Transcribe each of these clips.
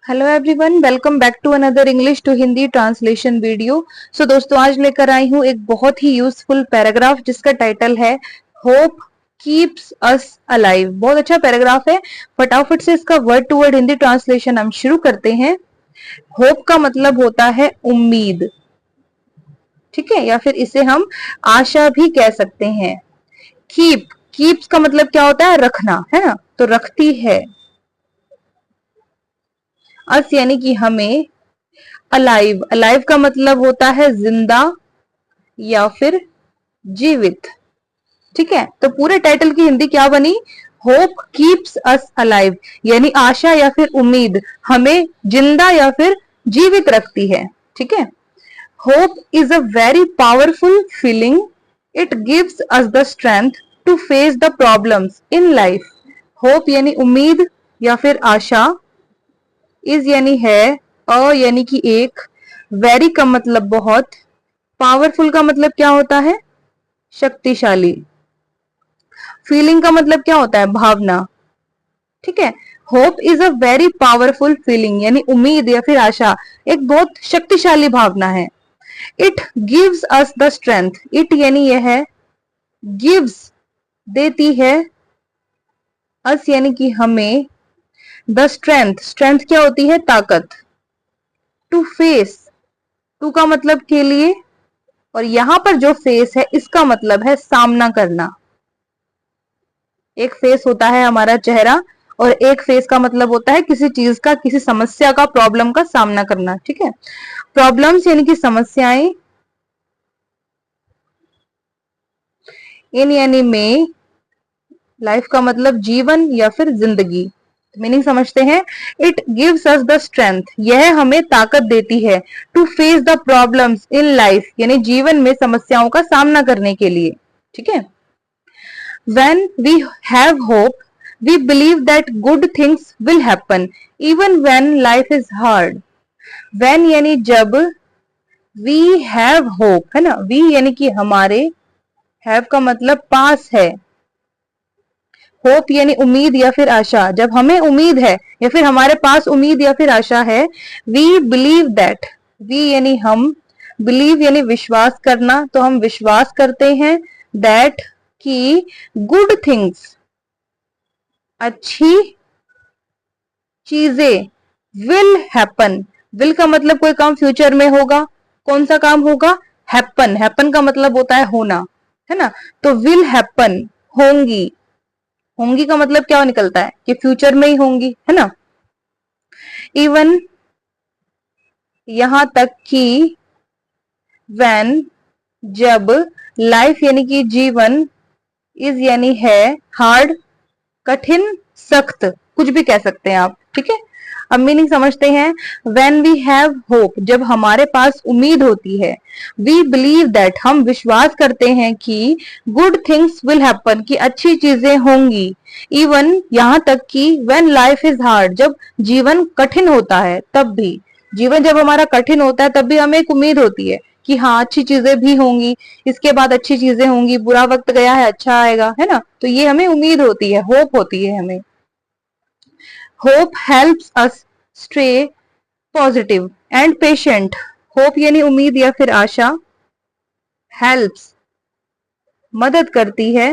Hello everyone, welcome back to another English to Hindi translation video. So दोस्तों, आज लेकर आई हूँ एक बहुत ही यूजफुल पैराग्राफ जिसका टाइटल है होप कीप्स अस अलाइव। बहुत अच्छा पैराग्राफ है। फटाफट से इसका word to word Hindi translation हम शुरू करते हैं। होप का मतलब होता है उम्मीद, ठीक है, या फिर इसे हम आशा भी कह सकते हैं। कीप्स का मतलब क्या होता है? रखना, है ना, तो रखती है। अस यानी कि हमें। अलाइव का मतलब होता है जिंदा या फिर जीवित, ठीक है। तो पूरे टाइटल की हिंदी क्या बनी? होप कीप्स अस अलाइव, यानी आशा या फिर उम्मीद हमें जिंदा या फिर जीवित रखती है, ठीक है। Hope is a very powerful feeling, it gives us the strength to face the problems in life. Hope यानी उम्मीद या फिर आशा, इज यानी है, अ यानी कि एक, वेरी का मतलब बहुत, पावरफुल का मतलब क्या होता है? शक्तिशाली। फीलिंग का मतलब क्या होता है? भावना, ठीक है। Hope is a very powerful feeling, यानी उम्मीद या फिर आशा एक बहुत शक्तिशाली भावना है। It gives us the strength, it यानी यह है, गिव्स देती है, अस यानी कि हमें, द स्ट्रेंथ क्या होती है? ताकत। टू फेस, टू का मतलब के लिए, और यहां पर जो फेस है इसका मतलब है सामना करना। एक फेस होता है हमारा चेहरा, और एक फेस का मतलब होता है किसी चीज का, किसी समस्या का, प्रॉब्लम का सामना करना, ठीक है। प्रॉब्लम्स यानी कि समस्याएं, इन यानी में, लाइफ का मतलब जीवन या फिर जिंदगी। मीनिंग समझते हैं। It gives us the strength, यह हमें ताकत देती है, to face the problems in life, यानी जीवन में समस्याओं का सामना करने के लिए, ठीक है। When we have hope, we believe that good things will happen even when life is hard. When यानी जब, we have hope, है ना, we यानी कि हमारे, have का मतलब पास है, होप यानी उम्मीद या फिर आशा, जब हमें उम्मीद है या फिर हमारे पास उम्मीद या फिर आशा है। वी बिलीव दैट, वी यानी हम, बिलीव यानी विश्वास करना, तो हम विश्वास करते हैं, दैट कि गुड थिंग्स अच्छी चीजें, विल हैपन, विल का मतलब कोई काम फ्यूचर में होगा। कौन सा काम होगा? हैपन, हैपन का मतलब होता है होना, है ना। तो विल हैपन, होंगी, होंगी का मतलब क्या निकलता है? कि फ्यूचर में ही होंगी, है ना। इवन यहां तक कि, व्हेन जब, लाइफ यानी कि जीवन, इज यानी है, हार्ड कठिन, सख्त, कुछ भी कह सकते हैं आप, ठीक है। अब मीनिंग समझते हैं। वेन वी हैव होप, जब हमारे पास उम्मीद होती है। वी बिलीव दैट, हम विश्वास करते हैं कि गुड थिंग्स विल हैपन, कि अच्छी चीजें होंगी। इवन यहां तक कि वेन लाइफ इज हार्ड, जब जीवन कठिन होता है तब भी, जीवन जब हमारा कठिन होता है तब भी हमें एक उम्मीद होती है कि हाँ अच्छी चीजें भी होंगी, इसके बाद अच्छी चीजें होंगी, बुरा वक्त गया है अच्छा आएगा, है ना। तो ये हमें उम्मीद होती है, होप होती है हमें। Hope helps us stay positive and patient, hope यानी उम्मीद या फिर आशा, हेल्प्स मदद करती है,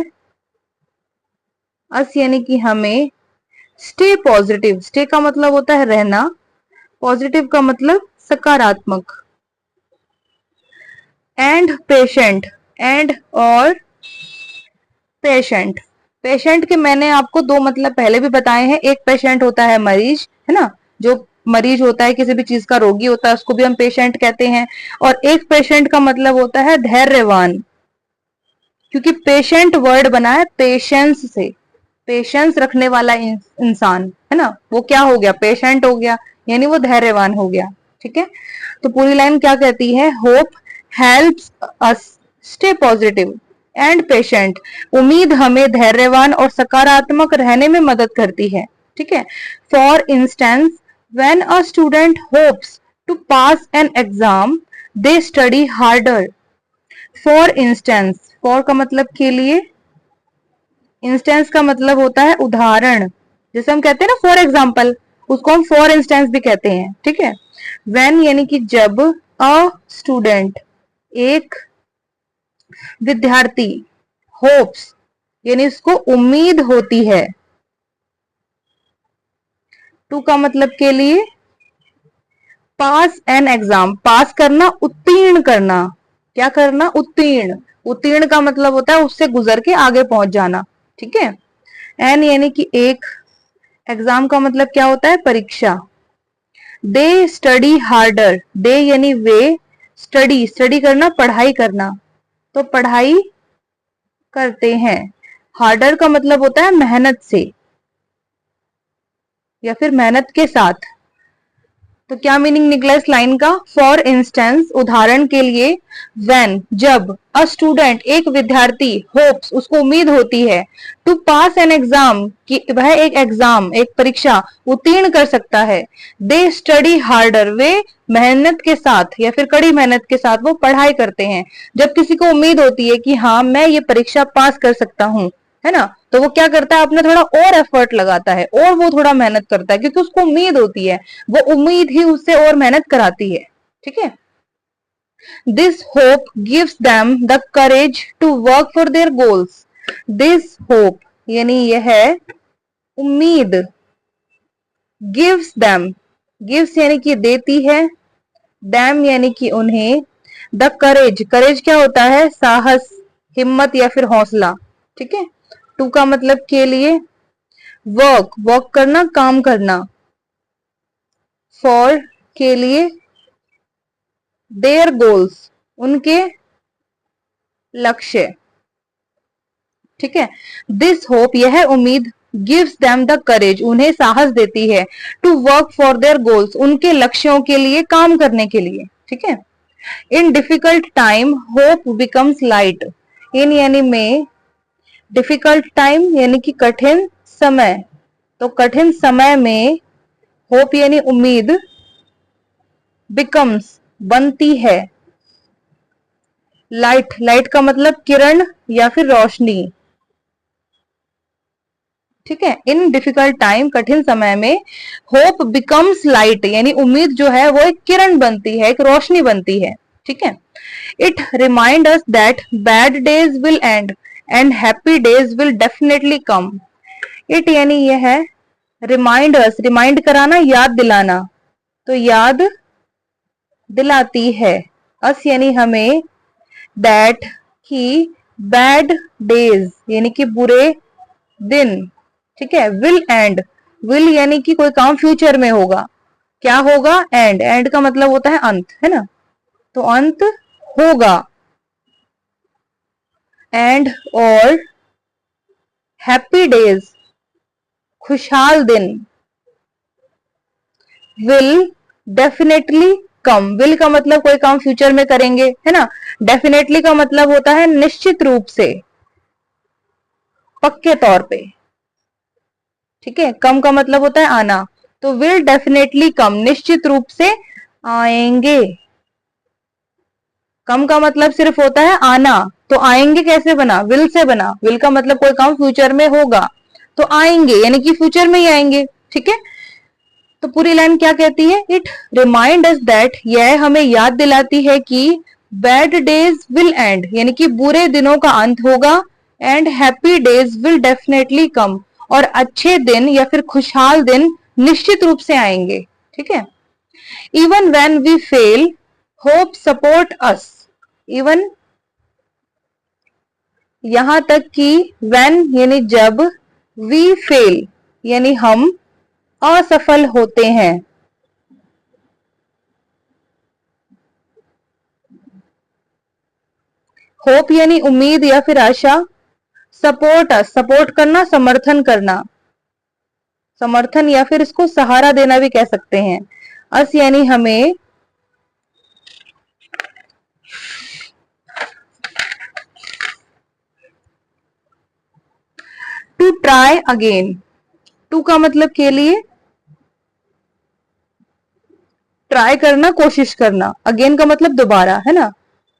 अस यानी कि हमें, स्टे पॉजिटिव, स्टे का मतलब होता है रहना, पॉजिटिव का मतलब सकारात्मक, एंड पेशेंट, एंड और पेशेंट, पेशेंट के मैंने आपको दो मतलब पहले भी बताए हैं। एक पेशेंट होता है मरीज, है ना, जो मरीज होता है, किसी भी चीज का रोगी होता है, उसको भी हम पेशेंट कहते हैं। और एक पेशेंट का मतलब होता है धैर्यवान, क्योंकि पेशेंट वर्ड बना है पेशेंस से, पेशेंस रखने वाला इंसान, है ना, वो क्या हो गया? पेशेंट हो गया, यानी वो धैर्यवान हो गया, ठीक है। तो पूरी लाइन क्या कहती है? Hope helps us stay positive and patient, उम्मीद हमें धैर्यवान और सकारात्मक रहने में मदद करती है, ठीक है। For instance, when a student hopes to pass an exam, they study harder. For instance, for का मतलब के लिए, इंस्टेंस का मतलब होता है उदाहरण, जैसे हम कहते हैं ना फॉर एग्जाम्पल, उसको हम फॉर इंस्टेंस भी कहते हैं, ठीक है। व्हेन यानी कि जब, अ स्टूडेंट एक विद्यार्थी, होप्स यानी उसको उम्मीद होती है, टू का मतलब के लिए पास एन एग्जाम, पास करना, उत्तीर्ण करना, क्या करना, उत्तीर्ण, उत्तीर्ण का मतलब होता है उससे गुजर के आगे पहुंच जाना, ठीक है। एन यानी कि एक, एग्जाम का मतलब क्या होता है, परीक्षा। दे स्टडी हार्डर, दे यानी वे, स्टडी, स्टडी करना, पढ़ाई करना, तो पढ़ाई करते हैं। हार्डर का मतलब होता है मेहनत से या फिर मेहनत के साथ। तो क्या मीनिंग निकला इस लाइन का, फॉर इंस्टेंस, उदाहरण के लिए, व्हेन जब, अ स्टूडेंट एक विद्यार्थी, होप्स उसको उम्मीद होती है, टू पास एन एग्जाम कि वह एक एग्जाम, एक परीक्षा उत्तीर्ण कर सकता है। दे स्टडी हार्डर, वे मेहनत के साथ या फिर कड़ी मेहनत के साथ वो पढ़ाई करते हैं। जब किसी को उम्मीद होती है कि हाँ मैं ये परीक्षा पास कर सकता हूँ, है ना, तो वो क्या करता है, अपना थोड़ा और एफर्ट लगाता है और वो थोड़ा मेहनत करता है, क्योंकि उसको उम्मीद होती है, वो उम्मीद ही उससे और मेहनत कराती है, ठीक है। This hope gives them the courage to work for their goals. This hope यानी यह उम्मीद, गिव्स देम, गिव्स यानी कि देती है, डैम यानी कि उन्हें, द करेज, करेज क्या होता है, साहस, हिम्मत या फिर हौसला, ठीक है। टू का मतलब के लिए, वर्क, वर्क करना, काम करना, फॉर के लिए, देयर गोल्स उनके लक्ष्य, ठीक है। दिस होप यह उम्मीद, गिव्स देम द करेज उन्हें साहस देती है, to work for their goals उनके लक्ष्यों के लिए काम करने के लिए, ठीक है। In difficult time hope becomes light, in यानी में, डिफिकल्ट टाइम यानी कि कठिन समय, तो कठिन समय में, होप यानी उम्मीद, बिकम्स बनती है, लाइट, लाइट का मतलब किरण या फिर रोशनी, ठीक है। इन डिफिकल्ट टाइम कठिन समय में, होप बिकम्स लाइट यानी उम्मीद जो है वो एक किरण बनती है, एक रोशनी बनती है, ठीक है। It remind us that bad days will and and happy days will definitely come. It यानी यह है, रिमाइंड अस, रिमाइंड कराना, याद दिलाना, तो याद दिलाती है, अस यानी हमें, दैट कि, बैड डेज यानी कि बुरे दिन, ठीक है। विल एंड, विल यानी कि कोई काम फ्यूचर में होगा, क्या होगा, एंड, एंड का मतलब होता है अंत, है ना, तो अंत होगा। एंड और हैप्पी डेज खुशहाल दिन, विल डेफिनेटली कम, विल का मतलब कोई काम फ्यूचर में करेंगे, है ना। डेफिनेटली का मतलब होता है निश्चित रूप से, पक्के तौर पे, ठीक है। कम का मतलब होता है आना, तो विल डेफिनेटली कम, निश्चित रूप से आएंगे। कम का मतलब सिर्फ होता है आना, तो आएंगे कैसे बना, विल से बना, विल का मतलब कोई काम फ्यूचर में होगा, तो आएंगे यानी कि फ्यूचर में ही आएंगे, ठीक है। तो पूरी लाइन क्या कहती है, इट रिमाइंड अस दैट, यह हमें याद दिलाती है कि बैड डेज विल एंड यानी कि बुरे दिनों का अंत होगा, and happy days will definitely come और अच्छे दिन या फिर खुशहाल दिन निश्चित रूप से आएंगे, ठीक है। Even when we fail hope support us, even यहां तक कि, व्हेन यानी जब, वी फेल यानी हम असफल होते हैं, होप यानी उम्मीद या फिर आशा, सपोर्ट अस, सपोर्ट करना, समर्थन करना, समर्थन या फिर इसको सहारा देना भी कह सकते हैं। अस यानी हमें, टू ट्राई अगेन, टू का मतलब के लिए, ट्राई करना, कोशिश करना, अगेन का मतलब दोबारा, है ना,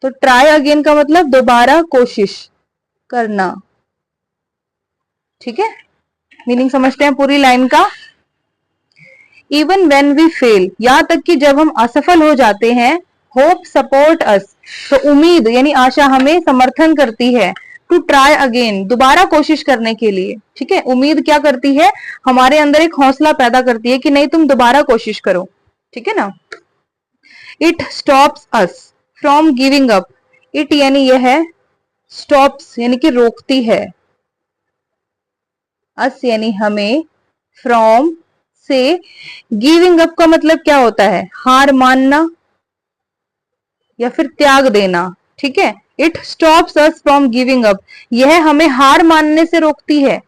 तो ट्राई अगेन का मतलब दोबारा कोशिश करना, ठीक है। मीनिंग समझते हैं पूरी लाइन का। इवन व्हेन वी फेल, यहाँ तक कि जब हम असफल हो जाते हैं। होप सपोर्ट अस, तो उम्मीद यानी आशा हमें समर्थन करती है। टू ट्राई अगेन, दोबारा कोशिश करने के लिए। ठीक है, उम्मीद क्या करती है, हमारे अंदर एक हौसला पैदा करती है कि नहीं तुम दोबारा कोशिश करो। ठीक है ना। It stops us from giving up, it यानी यह है, स्टॉप्स यानी कि रोकती है, अस यानी हमें, फ्रॉम से, गिविंग अप का मतलब क्या होता है, हार मानना या फिर त्याग देना। ठीक है, it stops us from giving up, यह हमें हार मानने से रोकती है।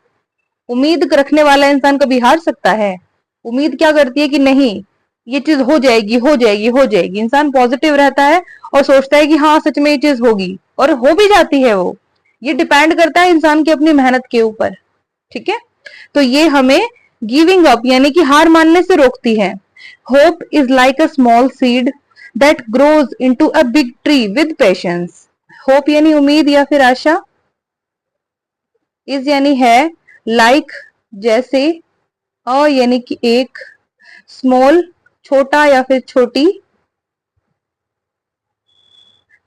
उम्मीद रखने वाला इंसान कभी हार सकता है? उम्मीद क्या करती है कि नहीं ये चीज हो जाएगी, हो जाएगी, हो जाएगी। इंसान पॉजिटिव रहता है और सोचता है कि हाँ सच में ये चीज होगी, और हो भी जाती है वो। ये डिपेंड करता है इंसान की अपनी मेहनत के ऊपर। ठीक है, तो ये हमें गिविंग अप यानी कि हार मानने से रोकती है। Hope is like a small seed that grows into a big tree with patience. Hope यानी उम्मीद या फिर आशा, इज यानी है, लाइक जैसे, अ यानी कि एक, स्मॉल छोटा या फिर छोटी,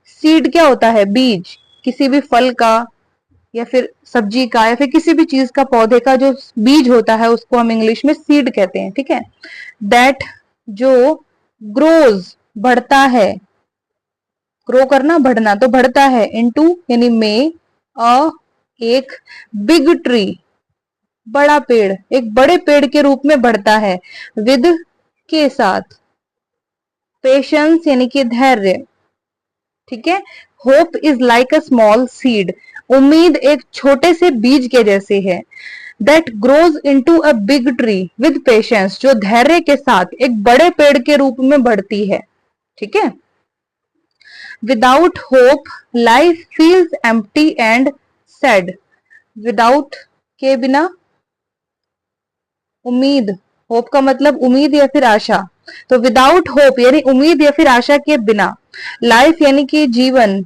सीड क्या होता है, बीज, किसी भी फल का या फिर सब्जी का या फिर किसी भी चीज का, पौधे का जो बीज होता है उसको हम इंग्लिश में सीड कहते हैं। ठीक है, दैट जो ग्रोज बढ़ता है, ग्रो करना बढ़ना, तो बढ़ता है, इनटू यानी में, अ एक, बिग ट्री बड़ा पेड़, एक बड़े पेड़ के रूप में बढ़ता है, विद के साथ, पेशेंस यानी कि धैर्य। ठीक है, hope is like a small seed, उम्मीद एक छोटे से बीज के जैसे है, that grows into a big tree with patience, जो धैर्य के साथ एक बड़े पेड़ के रूप में बढ़ती है। ठीक है, without hope life feels empty and sad, without के बिना, उम्मीद, होप का मतलब उम्मीद या फिर आशा, तो विदाउट होप यानी उम्मीद या फिर आशा के बिना, लाइफ यानी कि जीवन,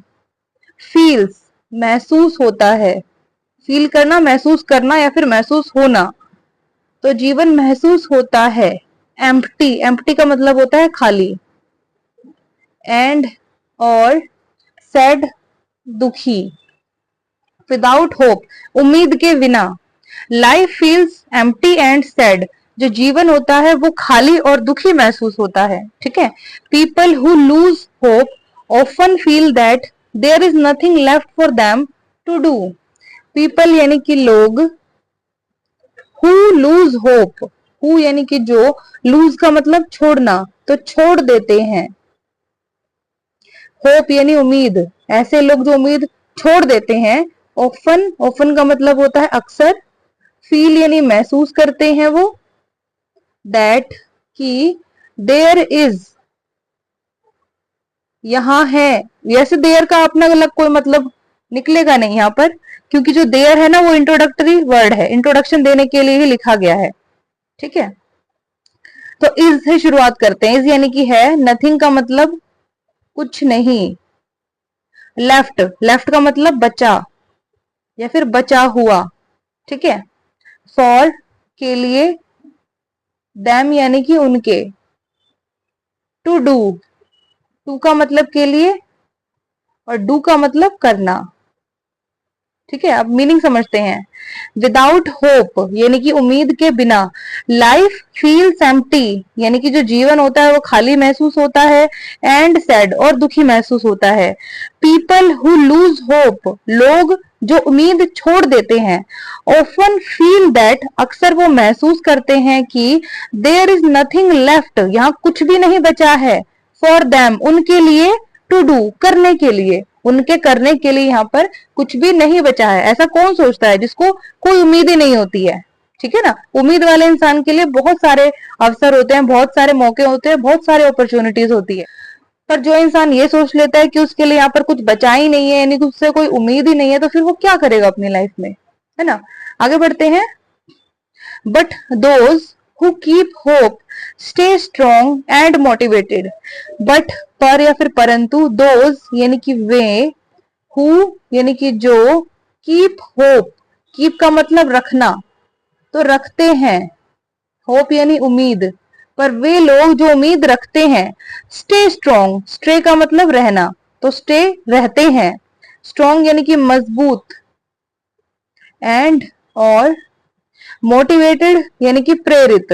फील्स महसूस होता है, फील करना, महसूस करना या फिर महसूस होना, तो जीवन महसूस होता है, एम्प्टी, एम्प्टी का मतलब होता है खाली, एंड और सैड दुखी। विदाउट होप उम्मीद के बिना, life feels empty and sad, जो जीवन होता है वो खाली और दुखी महसूस होता है। ठीक है, people who lose hope often feel that there is nothing left for them to do. People यानी कि लोग, हु लूज होप, हु यानी कि जो, लूज का मतलब छोड़ना, तो छोड़ देते हैं, होप यानी उम्मीद, ऐसे लोग जो उम्मीद छोड़ देते हैं। ऑफन, ऑफन का मतलब होता है अक्सर, फील यानी महसूस करते हैं वो, दैट कि, देयर इज यहां है, वैसे देयर का अपना अलग कोई मतलब निकलेगा नहीं यहाँ पर, क्योंकि जो देयर है ना वो इंट्रोडक्टरी वर्ड है, इंट्रोडक्शन देने के लिए ही लिखा गया है। ठीक है, तो इज से शुरुआत करते हैं। इज यानी कि है, नथिंग का मतलब कुछ नहीं, लेफ्ट, लेफ्ट का मतलब बचा या फिर बचा हुआ। ठीक है, फॉर के लिए, दैम यानी कि उनके, टू डू, टू का मतलब के लिए और डू का मतलब करना। ठीक है, अब मीनिंग समझते हैं। विदाउट होप यानी कि उम्मीद के बिना, लाइफ फील्स एम्प्टी यानी कि जो जीवन होता है वो खाली महसूस होता है, एंड सैड और दुखी महसूस होता है। पीपल हु लूज होप, लोग जो उम्मीद छोड़ देते हैं, ऑफन फील दैट अक्सर वो महसूस करते हैं कि देयर इज नथिंग लेफ्ट, यहाँ कुछ भी नहीं बचा है, फॉर देम उनके लिए, टू डू करने के लिए, उनके करने के लिए यहाँ पर कुछ भी नहीं बचा है। ऐसा कौन सोचता है जिसको कोई उम्मीद ही नहीं होती है? ठीक है ना, उम्मीद वाले इंसान के लिए बहुत सारे अवसर होते हैं, बहुत सारे मौके होते हैं, बहुत सारे अपॉर्चुनिटीज होती है। पर जो इंसान ये सोच लेता है कि उसके लिए यहाँ पर कुछ बचा ही नहीं है, यानी कि उससे कोई उम्मीद ही नहीं है, तो फिर वो क्या करेगा अपनी लाइफ में, है ना। आगे बढ़ते हैं। But those who keep hope stay strong and motivated. But पर या फिर परंतु, दोज यानी कि वे, हु यानी कि जो, कीप होप, कीप का मतलब रखना, तो रखते हैं, होप यानी उम्मीद, पर वे लोग जो उम्मीद रखते हैं। स्टे स्ट्रॉन्ग, स्टे का मतलब रहना, तो स्टे रहते हैं, स्ट्रॉन्ग यानी कि मजबूत, एंड और मोटिवेटेड यानी कि प्रेरित,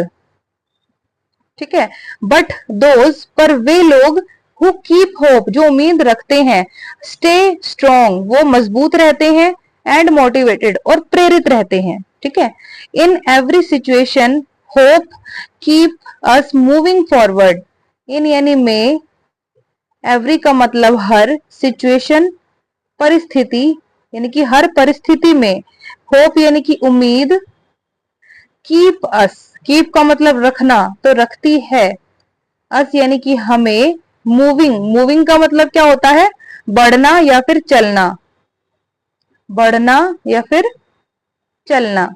ठीक है। बट दोज, पर वे लोग, हु कीप होप, जो उम्मीद रखते हैं, स्टे स्ट्रॉन्ग, वो मजबूत रहते हैं, एंड मोटिवेटेड, और प्रेरित रहते हैं, ठीक है। In every situation hope keep us moving forward. In यानी में, एवरी का मतलब हर, सिचुएशन परिस्थिति, यानी कि हर परिस्थिति में, होप यानी कि उम्मीद, कीप अस, कीप का मतलब रखना, तो रखती है, अस यानी कि हमें, मूविंग, मूविंग का मतलब क्या होता है, बढ़ना या फिर चलना, बढ़ना या फिर चलना।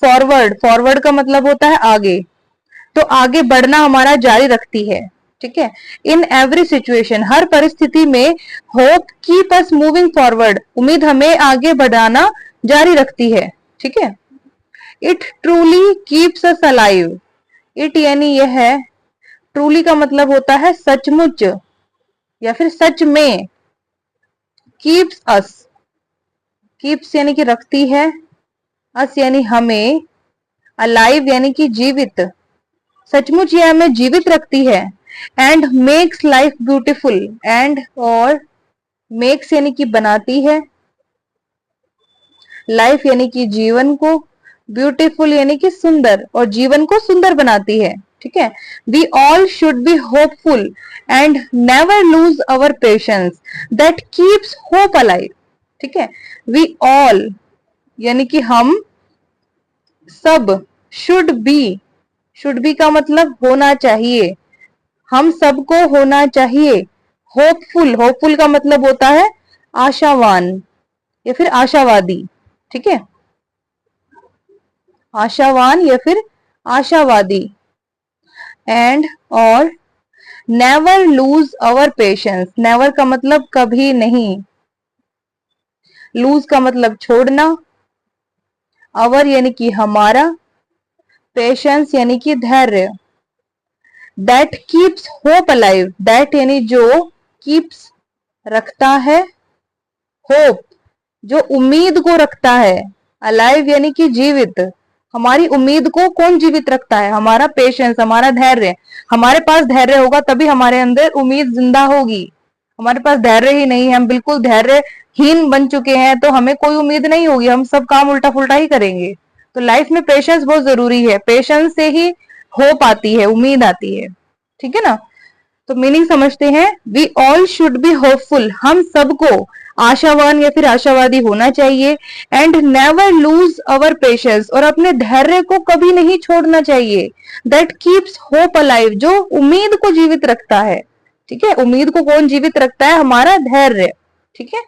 फॉरवर्ड, फॉरवर्ड का मतलब होता है आगे, तो आगे बढ़ना हमारा जारी रखती है, ठीक है। इन एवरी सिचुएशन, हर परिस्थिति में, hope keep us moving forward, उम्मीद हमें आगे बढ़ाना जारी रखती है, ठीक है। It truly keeps us alive, it यानी यह है, ट्रूली का मतलब होता है सचमुच या फिर सच में, कीप्स अस, कीप्स यानी कि रखती है, अस यानी हमें, अलाइव यानी कि जीवित, सचमुच यह हमें जीवित रखती है, and makes life beautiful, and और मेक्स यानी कि बनाती है, लाइफ यानी कि जीवन को, ब्यूटीफुल यानी कि सुंदर, और जीवन को सुंदर बनाती है, ठीक है। We all should be hopeful and never lose our patience that keeps hope alive, ठीक है। वी ऑल यानी कि हम सब, शुड बी का मतलब होना चाहिए, हम सबको होना चाहिए, होपफुल, होपफुल का मतलब होता है आशावान या फिर आशावादी, ठीक है, आशावान या फिर आशावादी, एंड और never lose our patience, never का मतलब कभी नहीं, लूज का मतलब छोड़ना, अवर यानी कि हमारा, पेशेंस यानी कि धैर्य, that keeps hope alive, that यानी जो, कीप्स रखता है, होप जो उम्मीद को रखता है, अलाइव यानी कि जीवित, हमारी उम्मीद को कौन जीवित रखता है, हमारा पेशेंस, हमारा धैर्य, हमारे पास धैर्य होगा तभी हमारे अंदर उम्मीद जिंदा होगी, हमारे पास धैर्य ही नहीं है, हम बिल्कुल धैर्यहीन बन चुके हैं, तो हमें कोई उम्मीद नहीं होगी, हम सब काम उल्टा फुल्टा ही करेंगे। तो लाइफ में पेशेंस बहुत जरूरी है, पेशेंस से ही होप आती है, उम्मीद आती है, ठीक है ना। तो मीनिंग समझते हैं, we all should be hopeful, हम सबको आशावान या फिर आशावादी होना चाहिए, and never lose our patience, और अपने धैर्य को कभी नहीं छोड़ना चाहिए, दैट कीप्स होप अलाइव, जो उम्मीद को जीवित रखता है, ठीक है। उम्मीद को कौन जीवित रखता है, हमारा धैर्य, ठीक है।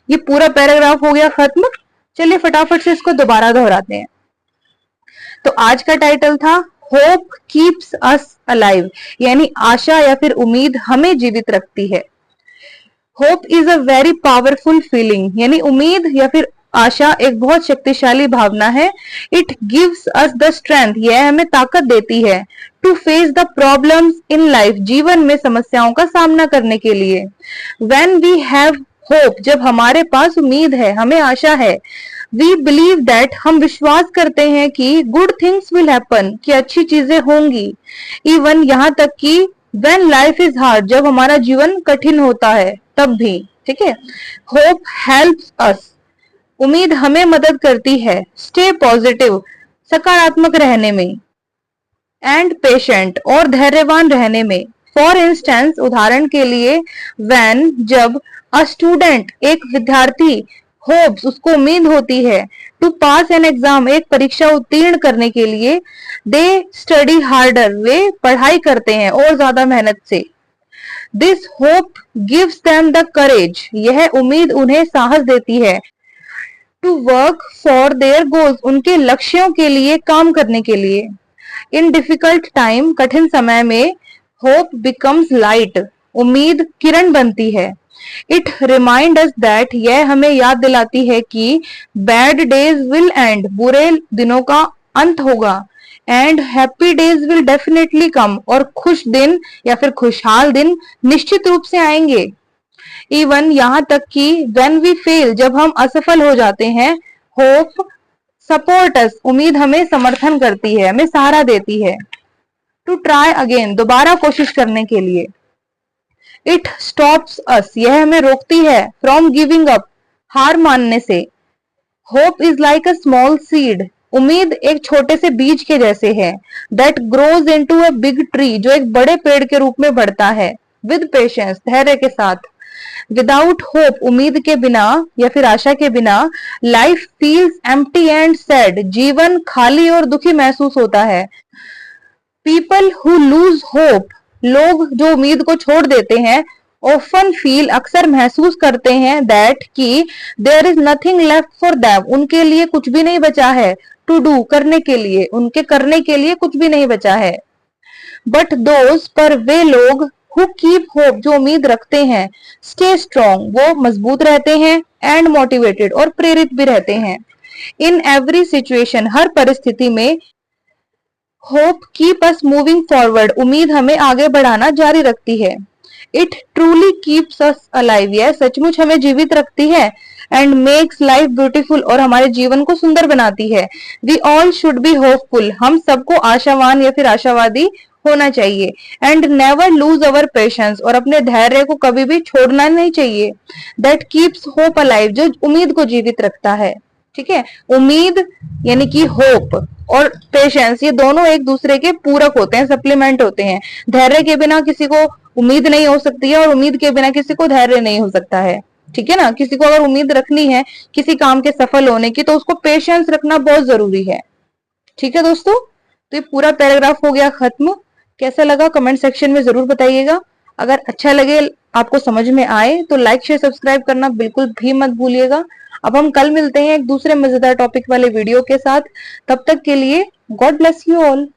ये पूरा पैराग्राफ हो गया खत्म। चलिए फटाफट से इसको दोबारा दोहराते हैं। तो आज का टाइटल था होप कीप्स अस अलाइव, यानी आशा या फिर उम्मीद हमें जीवित रखती है। Hope is a very powerful feeling, यानी उम्मीद या फिर आशा एक बहुत शक्तिशाली भावना है। It gives us the strength, यह हमें ताकत देती है, to face the problems in life, जीवन में समस्याओं का सामना करने के लिए। व्हेन वी हैव होप, जब हमारे पास उम्मीद है, हमें आशा है, वी बिलीव दैट, हम विश्वास करते हैं कि गुड थिंग्स विल हैपन, कि अच्छी चीजें होंगी, इवन यहाँ तक कि व्हेन लाइफ इज हार्ड, जब हमारा जीवन कठिन होता है तब भी, ठीक है। होप हेल्प्स अस, उम्मीद हमें मदद करती है, स्टे पॉजिटिव, सकारात्मक रहने में, एंड पेशेंट, और धैर्यवान रहने में। फॉर इंस्टेंस, उदाहरण के लिए, व्हेन, जब, अ स्टूडेंट, एक विद्यार्थी, होप्स, उसको उम्मीद होती है, टू पास एन एग्जाम, एक परीक्षा उत्तीर्ण करने के लिए, दे स्टडी हार्डर, वे पढ़ाई करते हैं और ज्यादा मेहनत से। This hope gives them the courage, यह उम्मीद उन्हें साहस देती है, to work for their goals, उनके लक्ष्यों के लिए काम करने के लिए। इन डिफिकल्ट टाइम, कठिन समय में, होप बिकम्स लाइट, उम्मीद किरण बनती है। इट रिमाइंड अस दैट, यह हमें याद दिलाती है कि बैड डेज विल एंड, बुरे दिनों का अंत होगा, and happy days will definitely come, और खुश दिन या फिर खुशहाल दिन निश्चित रूप से आएंगे। इवन यहां तक कि व्हेन वी फेल, जब हम असफल हो जाते हैं, होप सपोर्ट अस, उम्मीद हमें समर्थन करती है, हमें सहारा देती है। टू ट्राई अगेन, दोबारा कोशिश करने के लिए। इट स्टॉप्स अस, यह हमें रोकती है, फ्रॉम गिविंग अप, हार मानने से। Hope is like a small seed, उम्मीद एक छोटे से बीज के जैसे है। That grows into a big tree, जो एक बड़े पेड़ के रूप में बढ़ता है। विद पेशेंस, धैर्य के साथ। विदाउट होप, उम्मीद के बिना या फिर आशा के बिना, life feels empty and sad, जीवन खाली और दुखी महसूस होता है। पीपल हु लूज होप, लोग जो उम्मीद को छोड़ देते हैं, ऑफन फील, अक्सर महसूस करते हैं, दैट कि there is nothing left for them, उनके लिए कुछ भी नहीं बचा है। टू डू, करने के लिए, उनके करने के लिए कुछ भी नहीं बचा है। बट दोज, पर वे लोग, हु कीप होप, जो उम्मीद रखते हैं, स्टे स्ट्रॉन्ग, वो मजबूत रहते हैं, एंड मोटिवेटेड, और प्रेरित भी रहते हैं। इन एवरी सिचुएशन, हर परिस्थिति में, hope keep us moving forward, उम्मीद हमें आगे बढ़ाना जारी रखती है। It truly keeps us alive, यह सचमुच हमें जीवित रखती है। एंड मेक्स लाइफ ब्यूटीफुल, और हमारे जीवन को सुंदर बनाती है। We all should be hopeful, हम सबको आशावान या फिर आशावादी होना चाहिए। And never lose our patience, और अपने धैर्य को कभी भी छोड़ना नहीं चाहिए। दैट कीप्स होप अलाइव, जो उम्मीद को जीवित रखता है। ठीक है, उम्मीद यानी कि होप और पेशेंस, ये दोनों एक दूसरे के पूरक होते हैं, सप्लीमेंट होते हैं। धैर्य के बिना किसी को उम्मीद नहीं हो सकती है, और उम्मीद के बिना किसी को धैर्य नहीं हो सकता है। ठीक है ना, किसी को अगर उम्मीद रखनी है किसी काम के सफल होने की, तो उसको पेशेंस रखना बहुत जरूरी है। ठीक है दोस्तों, तो ये पूरा पैराग्राफ हो गया खत्म। कैसा लगा कमेंट सेक्शन में जरूर बताइएगा। अगर अच्छा लगे, आपको समझ में आए, तो लाइक शेयर सब्सक्राइब करना बिल्कुल भी मत भूलिएगा। अब हम कल मिलते हैं एक दूसरे मजेदार टॉपिक वाले वीडियो के साथ। तब तक के लिए गॉड ब्लेस यू ऑल।